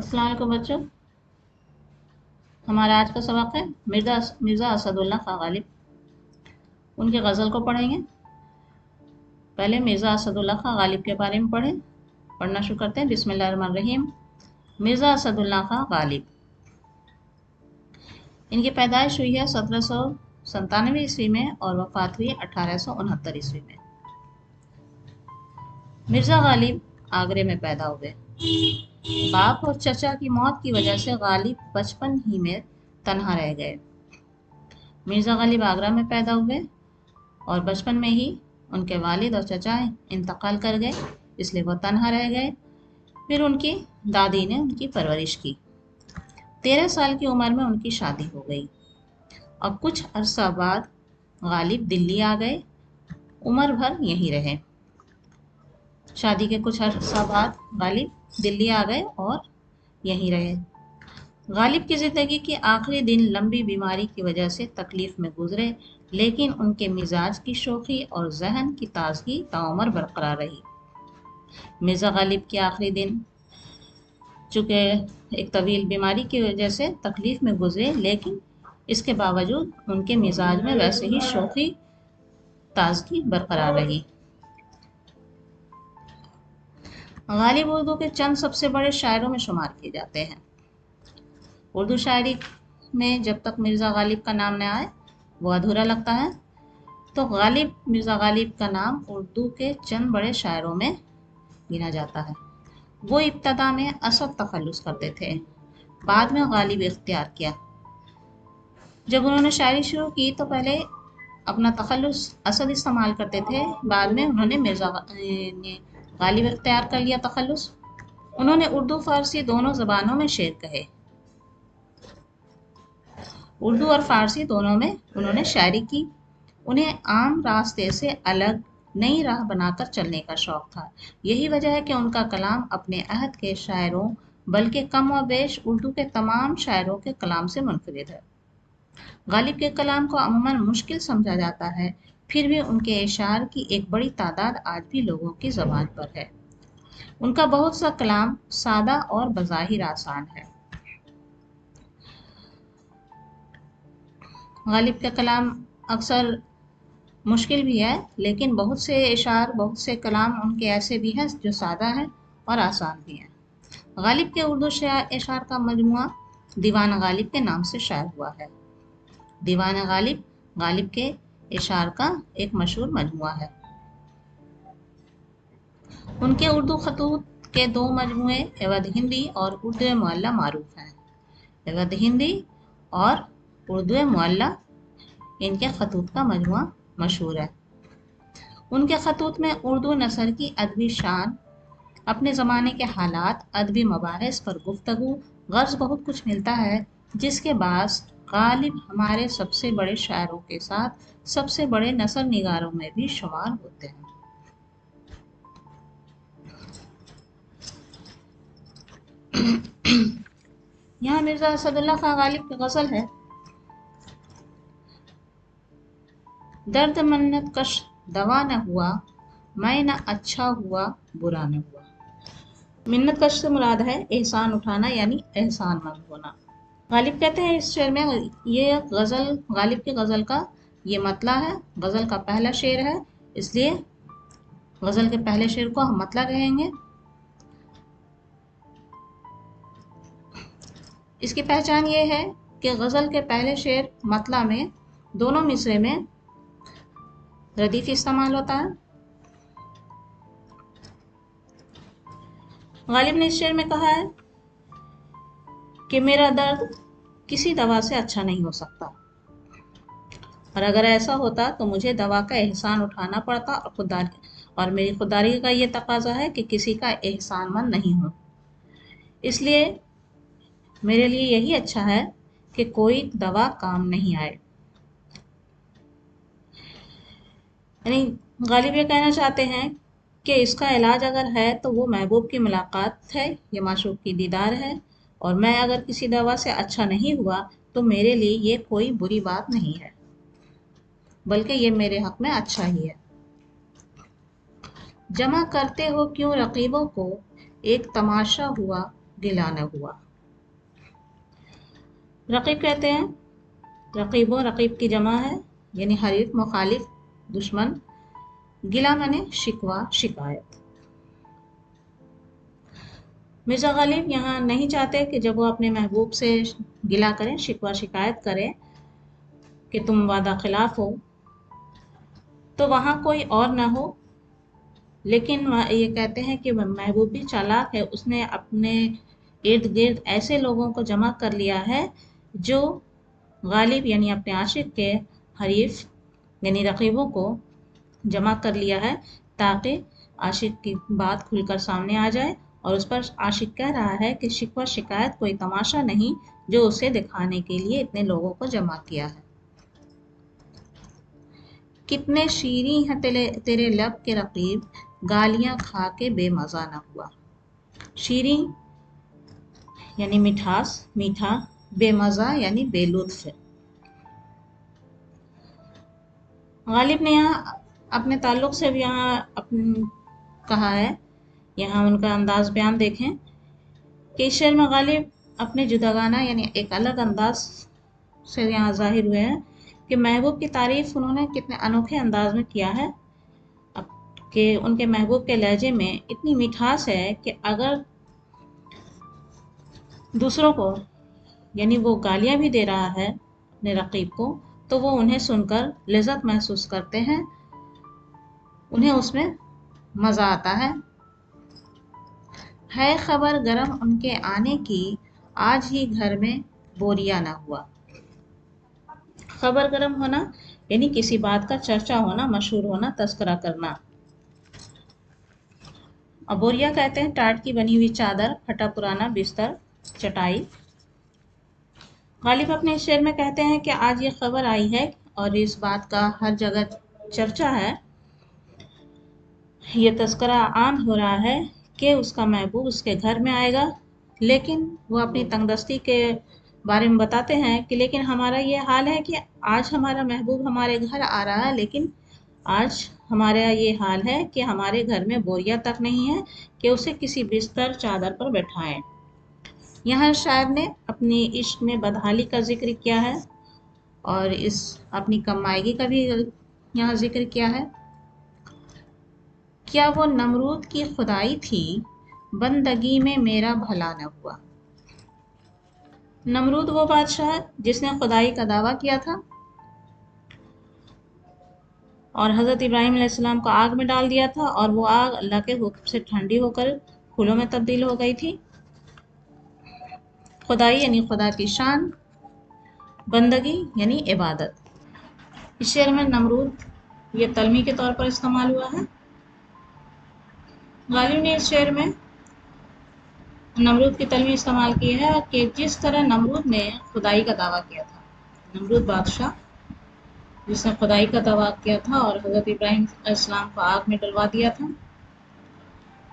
अस्सलाम वालेकुम बच्चों। हमारा आज का सबक है मिर्ज़ा असदुल्ला खां गालिब। उनकी गज़ल को पढ़ेंगे। पहले मिर्ज़ा असदुल्ला खां गालिब के बारे में पढ़ना शुरू करते हैं। बिस्मिल्लाहिर्रहमानिर्रहीम। मिर्ज़ा असदुल्ला खां गालिब, इनकी पैदाइश हुई है 1797 ईस्वी में और वफ़ात हुई 1869 ईस्वी में। मिर्ज़ा गालिब आगरे में पैदा हुए। बाप और चचा की मौत की वजह से गालिब बचपन ही में तन्हा रह गए। मिर्ज़ा गालिब आगरा में पैदा हुए और बचपन में ही उनके वालिद और चचा इंतकाल कर गए, इसलिए वो तन्हा रह गए। फिर उनकी दादी ने उनकी परवरिश की। 13 साल की उम्र में उनकी शादी हो गई और कुछ अरसा बाद गालिब दिल्ली आ गए। उम्र भर यहीं रहे। शादी के कुछ अरसा बाद गालिब दिल्ली आ गए और यहीं रहे। गालिब की ज़िंदगी के आखिरी दिन लंबी बीमारी की वजह से तकलीफ में गुजरे, लेकिन उनके मिजाज की शोखी और जहन की ताजगी ताउम्र बरकरार रही। मिर्ज़ा गालिब के आखिरी दिन चूँकि एक तवील बीमारी की वजह से तकलीफ में गुजरे, लेकिन इसके बावजूद उनके मिजाज में वैसे ही शोखी ताजगी बरकरार रही। गालिब उर्दू के चंद सबसे बड़े शायरों में शुमार किए जाते हैं। उर्दू शायरी में जब तक मिर्ज़ा गालिब का नाम न आए वो अधूरा लगता है, तो मिर्ज़ा गालिब का नाम उर्दू के चंद बड़े शायरों में गिना जाता है। वो इब्तदा में असद तखल्लुस करते थे, बाद में गालिब इख्तियार किया। जब उन्होंने शायरी शुरू की तो पहले अपना तखल्लुस असद इस्तेमाल करते थे, बाद में उन्होंने गालिब इख्तियार कर लिया तखल्लुस। उन्होंने उर्दू फारसी दोनों ज़बानों में शेर कहे। उर्दू और फारसी दोनों में उन्होंने शायरी की। उन्हें आम रास्ते से अलग नई राह बनाकर चलने का शौक था। यही वजह है कि उनका कलाम अपने अहद के शायरों बल्कि कम व बेश उर्दू के तमाम शायरों के कलाम से मुनफरिद है। गालिब के कलाम को अमूमन मुश्किल समझा जाता है, फिर भी उनके इशार की एक बड़ी तादाद आज भी लोगों की ज़बान पर है। उनका बहुत सा कलाम सादा और बज़ाहिर आसान है। गालिब का कलाम अक्सर मुश्किल भी है, लेकिन बहुत से इशार, बहुत से कलाम उनके ऐसे भी हैं जो सादा हैं और आसान भी हैं। गालिब के उर्दू इशार का मजमुआ दीवान गालिब के नाम से शायर हुआ है। दीवान गालिब गालिब के इशार का एक मशहूर मजमुआ है। उनके उर्दू खतूत के दो मजमुए एवद हिंदी और उर्दू मुअल्ला मारूफ हैं। एवद हिंदी और उर्दू मुअल्ला, इनके खतूत का मजमुआ मशहूर है। उनके खतूत में उर्दू नसर की अदबी शान, अपने ज़माने के हालात, अदबी मबाहिस पर गुफ्तगू, गर्ज बहुत कुछ मिलता है, जिसके बास गालिब हमारे सबसे बड़े शायरों के साथ सबसे बड़े नसर निगारों में भी शुमार होते हैं। यहाँ मिर्ज़ा असदुल्ला खां गालिब की गज़ल है। दर्द मन्नत कश दवा न हुआ, मैं न अच्छा हुआ बुरा न हुआ। मिन्नत कश से मुराद है एहसान उठाना, यानी एहसानमंद होना। गालिब कहते हैं इस शेर में, ये गज़ल गालिब की गज़ल का ये मतला है, गज़ल का पहला शेर है, इसलिए गज़ल के पहले शेर को हम मतला कहेंगे। इसकी पहचान ये है कि गज़ल के पहले शेर मतला में दोनों मिसरे में रदीफ इस्तेमाल होता है। गालिब ने इस शेर में कहा है कि मेरा दर्द किसी दवा से अच्छा नहीं हो सकता, और अगर ऐसा होता तो मुझे दवा का एहसान उठाना पड़ता, और मेरी खुदारी का ये तकाजा है कि किसी का एहसानमंद नहीं हूँ। इसलिए मेरे लिए यही अच्छा है कि कोई दवा काम नहीं आए। यानी गालिब ये कहना चाहते हैं कि इसका इलाज अगर है तो वो महबूब की मुलाकात है, ये माशूक की दीदार है, और मैं अगर किसी दवा से अच्छा नहीं हुआ तो मेरे लिए ये कोई बुरी बात नहीं है, बल्कि ये मेरे हक में अच्छा ही है। जमा करते हो क्यों रकीबों को, एक तमाशा हुआ गिला न हुआ। रकीब कहते हैं, रकीबों, रकीब की जमा है, यानी हरीफ, मुखालिफ, दुश्मन। गिला माने शिकवा, शिकायत। मिर्ज़ा गालिब यहाँ नहीं चाहते कि जब वो अपने महबूब से गिला करें, शिकवा शिकायत करें कि तुम वादा खिलाफ हो, तो वहाँ कोई और ना हो। लेकिन ये कहते हैं कि महबूब भी चालाक है, उसने अपने इर्द गिर्द ऐसे लोगों को जमा कर लिया है जो गालिब यानी अपने आशिक के हरीफ यानी रकीबों को जमा कर लिया है, ताकि आशिक की बात खुलकर सामने आ जाए। और उस पर आशिक कह रहा है कि शिकवा शिकायत कोई तमाशा नहीं जो उसे दिखाने के लिए इतने लोगों को जमा किया है। कितने शीरीं हैं तेरे लब के रकीब, गालियां खा के बेमजा न हुआ। शीरीं यानी मिठास, मीठा, बेमजा यानी बेलुत्फ। गालिब ने यहाँ अपने ताल्लुक से भी यहाँ कहा है, यहाँ उनका अंदाज बयान देखें कि इस शेर में गालिब अपने जुदागाना यानी एक अलग अंदाज से यहाँ जाहिर हुए हैं कि महबूब की तारीफ उन्होंने कितने अनोखे अंदाज में किया है कि उनके महबूब के लहजे में इतनी मिठास है कि अगर दूसरों को यानी वो गालियां भी दे रहा है अपने रकीब को, तो वो उन्हें सुनकर लज्जत महसूस करते हैं, उन्हें उसमें मज़ा आता है। खबर गरम उनके आने की, आज ही घर में बोरिया ना हुआ। खबर गरम होना यानी किसी बात का चर्चा होना, मशहूर होना, तस्करा करना। और बोरिया कहते हैं टाट की बनी हुई चादर, फटा पुराना बिस्तर, चटाई। गालिब अपने शेर में कहते हैं कि आज ये खबर आई है और इस बात का हर जगह चर्चा है, ये तस्करा आम हो रहा है कि उसका महबूब उसके घर में आएगा। लेकिन वो अपनी तंगदस्ती के बारे में बताते हैं कि लेकिन हमारा ये हाल है कि आज हमारा महबूब हमारे घर आ रहा है, लेकिन आज हमारा ये हाल है कि हमारे घर में बोरिया तक नहीं है कि उसे किसी बिस्तर चादर पर बैठाएं। यहाँ शायर ने अपनी इश्क में बदहाली का जिक्र किया है और इस अपनी कमाईगी का भी यहाँ जिक्र किया है। क्या वो नमरूद की खुदाई थी, बंदगी में मेरा भला न हुआ। नमरूद वो बादशाह जिसने खुदाई का दावा किया था और हज़रत इब्राहीम अलैहिस्सलाम को आग में डाल दिया था, और वो आग अल्लाह के हुक्म से ठंडी होकर फूलों में तब्दील हो गई थी। खुदाई यानी खुदा की शान, बंदगी यानी इबादत। इस शेर में नमरूद ये तलमी के तौर पर इस्तेमाल हुआ है। गालिब ने इस शेर में नमरूद की तलमी इस्तेमाल की है कि जिस तरह नमरूद ने खुदाई का दावा किया था, नमरूद बादशाह जिसने खुदाई का दावा किया था और हज़रत इब्राहीम अलैहिस्सलाम को आग में डलवा दिया था,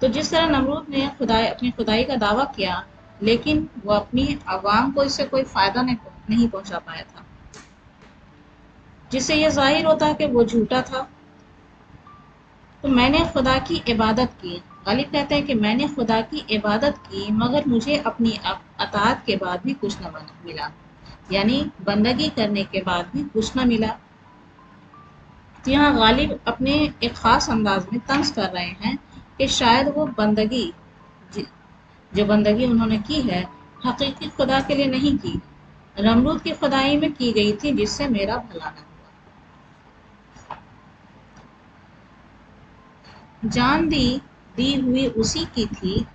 तो जिस तरह नमरूद ने अपनी खुदाई का दावा किया, लेकिन वो अपनी अवाम को इससे कोई फ़ायदा नहीं पहुंचा पाया था, जिससे यह जाहिर होता है कि वो झूठा था। तो मैंने खुदा की इबादत की, गालिब कहते हैं कि मैंने खुदा की इबादत की, मगर मुझे अपनी अताअत के बाद भी कुछ न मिला, यानी बंदगी करने के बाद भी कुछ न मिला। तो यहाँ गालिब अपने एक ख़ास अंदाज में तंज कर रहे हैं कि शायद वो बंदगी जो बंदगी उन्होंने की है हकीकी खुदा के लिए नहीं की, नमरूद की खुदाई में की गई थी, जिससे मेरा भला न हुआ। जान दी हुई उसी की थी,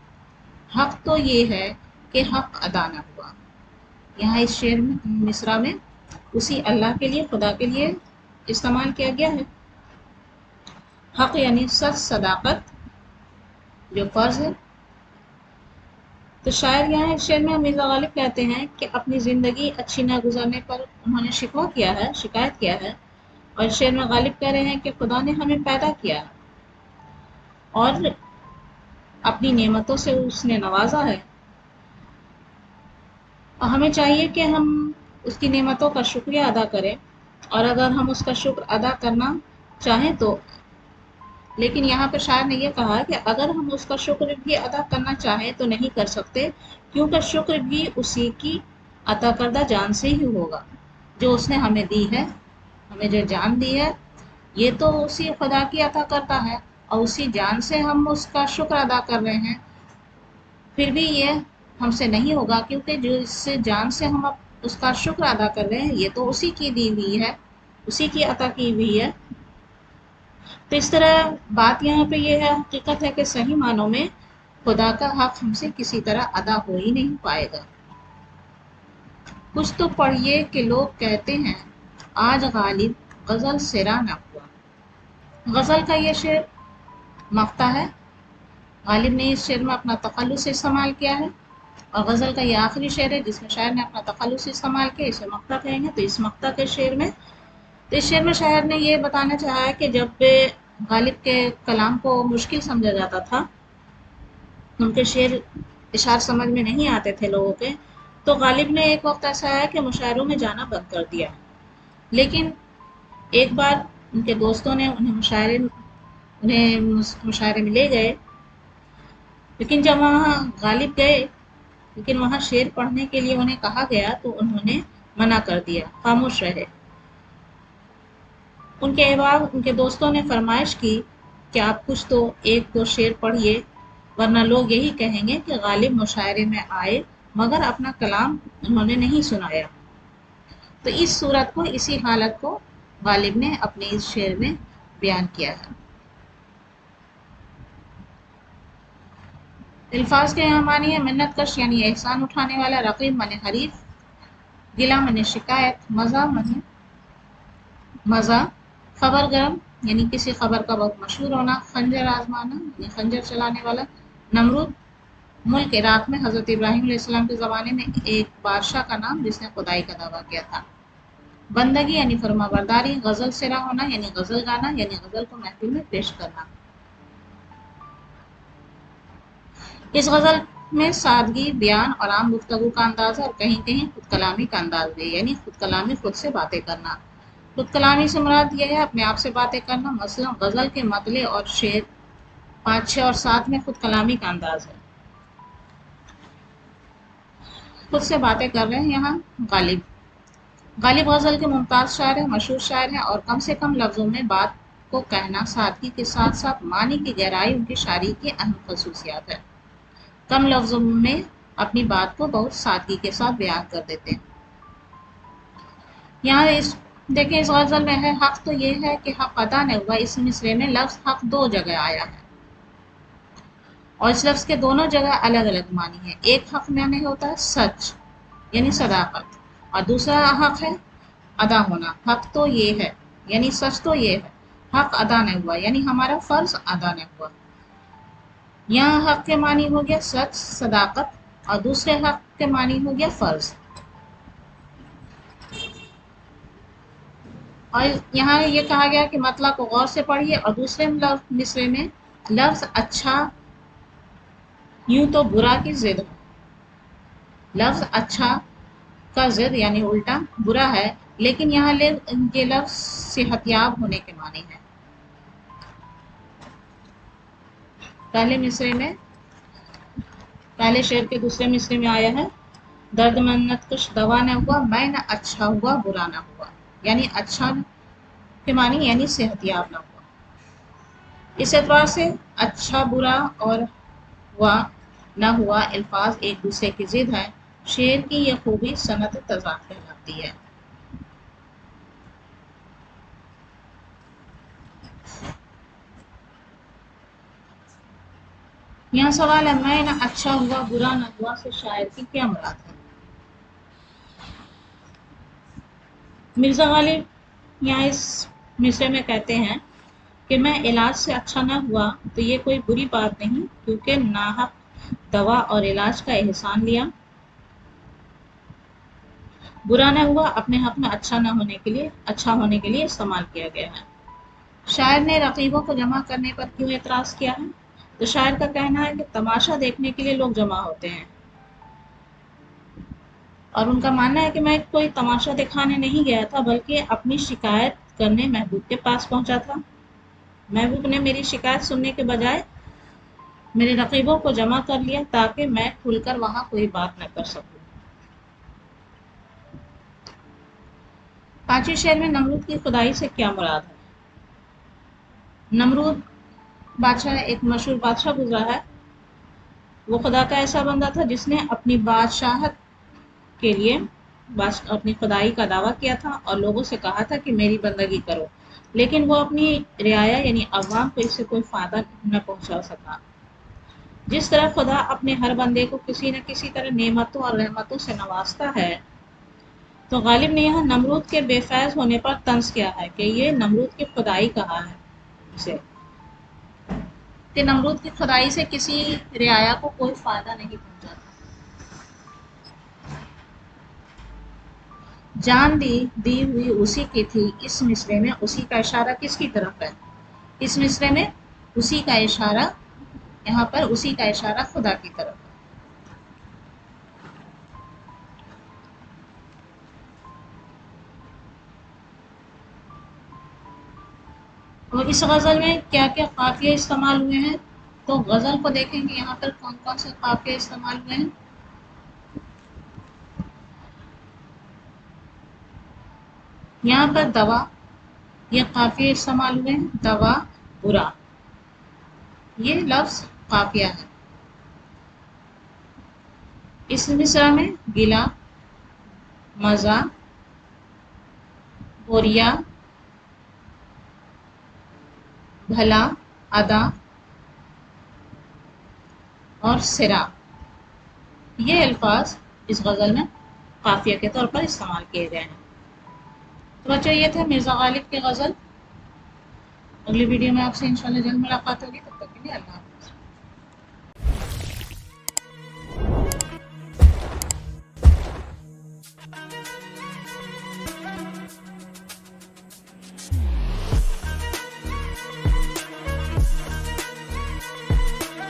हक तो ये है कि हक अदा न हुआ। यहाँ इस शेर में मिसरा में उसी अल्लाह के लिए, खुदा के लिए इस्तेमाल किया गया है। हक यानी सच, सदाकत जो फर्ज है। तो शायर यहाँ इस शेर में मिर्ज़ा गालिब कहते हैं कि अपनी ज़िंदगी अच्छी न गुजरने पर उन्होंने शिकवा किया है, शिकायत किया है, और शेर में गालिब कह रहे हैं कि खुदा ने हमें पैदा किया और अपनी नेमतों से उसने नवाजा है, और हमें चाहिए कि हम उसकी नेमतों का शुक्रिया अदा करें, और अगर हम उसका शुक्र अदा करना चाहें तो لیکن یہاں پہ شاعر نے یہ کہا کہ اگر ہم اس کا شکر بھی ادا کرنا چاہیں تو نہیں کر سکتے، کیونکہ شکر بھی اسی کی عطا کردہ جان سے ہی ہوگا جو اس نے ہمیں دی ہے۔ ہمیں جو جان دی ہے یہ تو اسی خدا کی عطا کرتا ہے، اور اسی جان سے ہم اس کا شکر ادا کر رہے ہیں، پھر بھی یہ ہم سے نہیں ہوگا، کیونکہ جو اس سے جان سے ہم اب اس کا شکر ادا کر رہے ہیں یہ تو اسی کی دی ہوئی ہے، اسی کی عطا کی ہوئی ہے۔ تو اس طرح بات یہاں پہ یہ ہے، حقیقت ہے کہ صحیح معنوں میں خدا کا حق ہم سے کسی طرح ادا ہو ہی نہیں پائے گا۔ کچھ تو پڑھیے کہ لوگ کہتے ہیں آج غالب غزل سرا نہ ہوا۔ غزل کا یہ شعر مقطع ہے، غالب نے اس شعر میں اپنا تخلص استعمال کیا ہے، اور غزل کا یہ آخری شعر ہے جس میں شاعر نے اپنا تخلص استعمال کیا، اسے مقطع کہیں گے۔ تو اس مقطع کے شعر میں شاعر نے یہ بتانا چاہا ہے کہ جب غالب کے کلام کو مشکل سمجھا جاتا تھا، ان کے شعر اشعار سمجھ میں نہیں آتے تھے لوگوں کے، تو غالب نے ایک وقت ایسا ہے کہ مشاعروں میں جانا بند کر دیا، لیکن ایک بار ان کے دوستوں نے انہیں مشاعرے میں لے گئے، لیکن جب وہاں غالب گئے لیکن وہاں شعر پڑھنے کے لیے انہیں کہا گیا تو انہوں نے منع کر دیا، خاموش رہے۔ ان کے احباب، ان کے دوستوں نے فرمائش کی کہ آپ کچھ تو ایک دو شعر پڑھیے، ورنہ لوگ یہی کہیں گے کہ غالب مشاعرے میں آئے مگر اپنا کلام انہوں نے نہیں سنایا۔ تو اس صورت کو، اسی حالت کو غالب نے اپنے اس شعر میں بیان کیا ہے۔ الفاظ کے یہاں معنی ہے منت کش یعنی احسان اٹھانے والا، رقیب من حریف، گلا من شکایت، مزہ من مزہ، خبر گرم یعنی کسی خبر کا بہت مشہور ہونا، خنجر آزمانا یعنی خنجر چلانے والا، نمرود ملک عراق میں حضرت ابراہیم علیہ السلام کے زمانے میں ایک بادشاہ کا نام جس نے خدائی کا دعویٰ کیا تھا، بندگی یعنی فرما برداری، غزل سرا ہونا یعنی غزل گانا یعنی غزل کو محفل میں پیش کرنا۔ اس غزل میں سادگی بیان اور عام گفتگو کا انداز ہے، اور کہیں کہیں خود کلامی کا انداز بھی، یعنی خود کلامی، خود سے باتیں کرنا۔ خود کلامی سے مراد یہ ہے اپنے آپ سے باتیں کرنا، مثلا غزل کے مطلع اور شعر 5، 6 اور 7 میں خود کلامی کا انداز ہے، خود سے باتیں کر رہے ہیں یہاں غالب غزل کے ممتاز شاعر ہیں، مشہور شاعر ہیں، اور کم سے کم لفظوں میں بات کو کہنا، سادگی کے ساتھ ساتھ معنی کی گہرائی ان کی شاعری کی اہم خصوصیات ہے۔ کم لفظوں میں اپنی بات کو بہت سادگی کے ساتھ بیان کر دیتے ہیں۔ یہاں دیکھیں اس غزل میں ہے حق تو یہ ہے کہ حق ادا نہ ہوا، اس مصرے میں لفظ حق 2 جگہ آیا ہے، اور اس لفظ کے دونوں جگہ الگ الگ معنی ہے۔ ایک حق معنی ہوتا ہے سچ یعنی صداقت، اور دوسرا حق ہے ادا ہونا۔ حق تو یہ ہے یعنی سچ تو یہ ہے، حق ادا نہ ہوا یعنی ہمارا فرض ادا نہ ہوا۔ یہاں حق کے معنی ہو گیا سچ، صداقت، اور دوسرے حق کے معنی ہو گیا فرض۔ اور یہاں یہ کہا گیا کہ مطلب کو غور سے پڑھیے، اور دوسرے مصرے میں لفظ اچھا یوں تو برا کی ضد ہے، لفظ اچھا کا ضد یعنی الٹا برا ہے، لیکن یہاں یہ لفظ صحت یاب ہونے کے معنی ہے۔ پہلے شعر کے دوسرے مصرے میں آیا ہے درد منت کش دوا نہ ہوا، میں نہ اچھا ہوا برا نہ ہوا، یعنی اچھا کے معنی یعنی صحت یاب نہ ہوا۔ اس اعتبار سے اچھا، برا اور ہوا نہ ہوا الفاظ ایک دوسرے کی ضد ہیں۔ شعر کی یہ خوبی صنعت تضاد کہلاتی ہے۔ یہاں سوال ہے میں نہ اچھا ہوا برا نہ ہوا سے شاعر کی کیا مراد ہے؟ مرزا غالب یہاں اس مصرے میں کہتے ہیں کہ میں علاج سے اچھا نہ ہوا تو یہ کوئی بری بات نہیں، کیونکہ ناحق دوا اور علاج کا احسان لیا۔ برا نہ ہوا اپنے حق میں اچھا ہونے کے لیے استعمال کیا گیا ہے۔ شاعر نے رقیبوں کو جمع کرنے پر کیوں اعتراض کیا ہے؟ تو شاعر کا کہنا ہے کہ تماشا دیکھنے کے لیے لوگ جمع ہوتے ہیں، اور ان کا ماننا ہے کہ میں کوئی تماشا دکھانے نہیں گیا تھا بلکہ اپنی شکایت کرنے محبوب کے پاس پہنچا تھا۔ महबूब ने मेरी शिकायत सुनने के बजाय मेरे रकीबों को जमा कर लिया ताकि मैं खुलकर वहां कोई बात न कर सकूं। पांचवें शेर में नमरूद की खुदाई से क्या मुराद है? नमरूद बादशाह एक मशहूर बादशाह गुजरा है। वो खुदा का ऐसा बंदा था जिसने अपनी बादशाहत के लिए अपनी खुदाई का दावा किया था और लोगों से कहा था कि मेरी बंदगी करो, लेकिन वो अपनी रियाया यानी अवाम को इससे कोई फायदा न पहुंचा सका। जिस तरह खुदा अपने हर बंदे को किसी न किसी तरह नेमतों और रहमतों से नवाजता है, तो गालिब ने यहाँ नमरूद के बेफैज होने पर तंज किया है कि ये नमरूद की खुदाई कहा है इसे, कि नमरूद की खुदाई से किसी रियाया को कोई फायदा नहीं पहुंचा। जान दी हुई उसी की थी, इस मिसरे में उसी का इशारा किसकी तरफ है? इस मिसरे में उसी का इशारा, यहाँ पर उसी का इशारा खुदा की तरफ है। और इस गज़ल में क्या क्या काफिये इस्तेमाल हुए हैं? तो गज़ल को देखेंगे यहाँ पर कौन कौन से काफिये इस्तेमाल हुए हैं। यहाँ पर दवा, ये काफिये इस्तेमाल हुए हैं, दवा बुरा, ये लफ्ज काफिया है। इस मिसरा में गिला, मजा, बोरिया, भला, अदा और सिरा, ये अल्फाज इस गज़ल में काफिया के तौर पर इस्तेमाल किए गए हैं। तो बच्चों, ये थे मिर्ज़ा गालिब की गज़ल। अगली वीडियो में आपसे इंशाल्लाह जल्द मुलाकात होगी, तब तक के लिए अल्लाह हाफ़िज़।